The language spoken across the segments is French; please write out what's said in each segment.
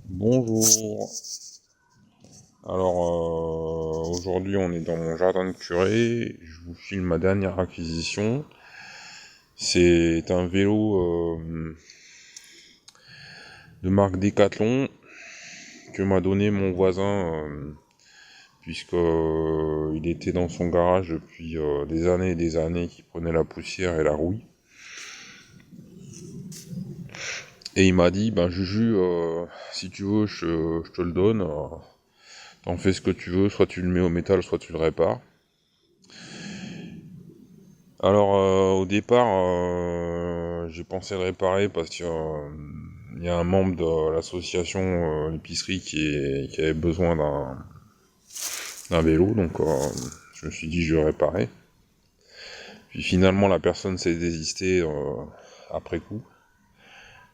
Bonjour. Alors aujourd'hui on est dans mon jardin de curé. Je vous filme ma dernière acquisition. C'est un vélo de marque Decathlon que m'a donné mon voisin puisque il était dans son garage depuis des années et des années, qui prenait la poussière et la rouille. Et il m'a dit, ben Juju, si tu veux, je te le donne. T'en fais ce que tu veux, soit tu le mets au métal, soit tu le répares. Alors au départ, j'ai pensé le réparer parce que il y a un membre de l'association l'épicerie qui avait besoin d'un vélo, donc je me suis dit je vais le réparer. Puis finalement la personne s'est désistée après coup.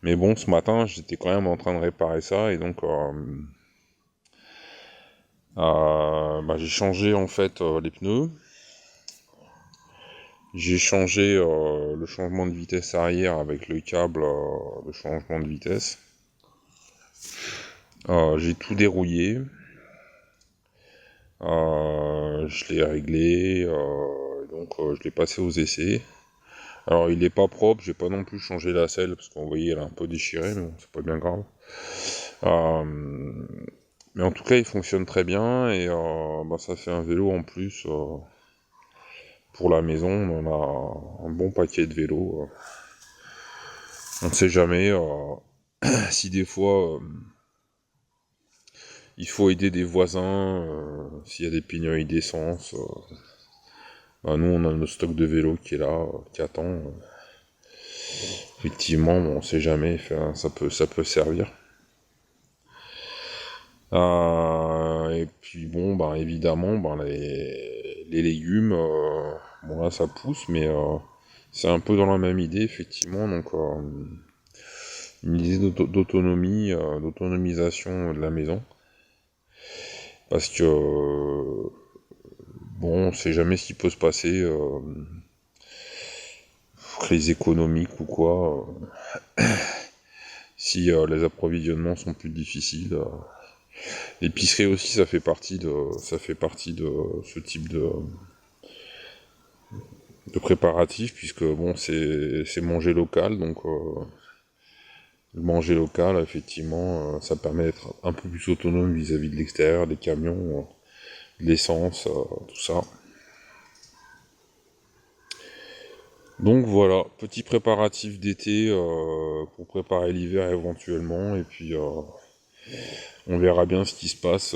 Mais bon, ce matin j'étais quand même en train de réparer ça et donc j'ai changé en fait les pneus. J'ai changé le changement de vitesse arrière avec le câble de changement de vitesse. J'ai tout dérouillé. Je l'ai réglé. Je l'ai passé aux essais. Alors il est pas propre, j'ai pas non plus changé la selle parce qu'on voyait elle est un peu déchirée, mais bon, c'est pas bien grave. Mais en tout cas il fonctionne très bien et ça fait un vélo en plus pour la maison. On a un bon paquet de vélos. On ne sait jamais si des fois il faut aider des voisins, s'il y a des pénuries d'essence. Nous on a notre stock de vélos qui est là, qui attend. Effectivement, on sait jamais, ça peut servir. Et puis bon, évidemment, les légumes, là ça pousse, mais c'est un peu dans la même idée, effectivement, donc une idée d'autonomie, d'autonomisation de la maison. Parce que, on sait jamais ce qui peut se passer, crise économique ou quoi, si les approvisionnements sont plus difficiles. L'épicerie aussi, ça fait partie de ce type de préparatif, puisque c'est manger local, donc manger local, effectivement, ça permet d'être un peu plus autonome vis-à-vis de l'extérieur, des camions, de l'essence, tout ça. Donc voilà, petit préparatif d'été pour préparer l'hiver éventuellement, et puis on verra bien ce qui se passe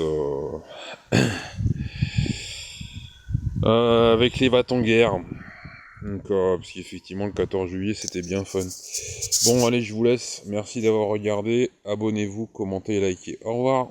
avec les va-t-en-guerre. Donc, parce qu'effectivement le 14 juillet c'était bien fun. Bon allez, je vous laisse, merci d'avoir regardé, abonnez-vous, commentez, likez, au revoir.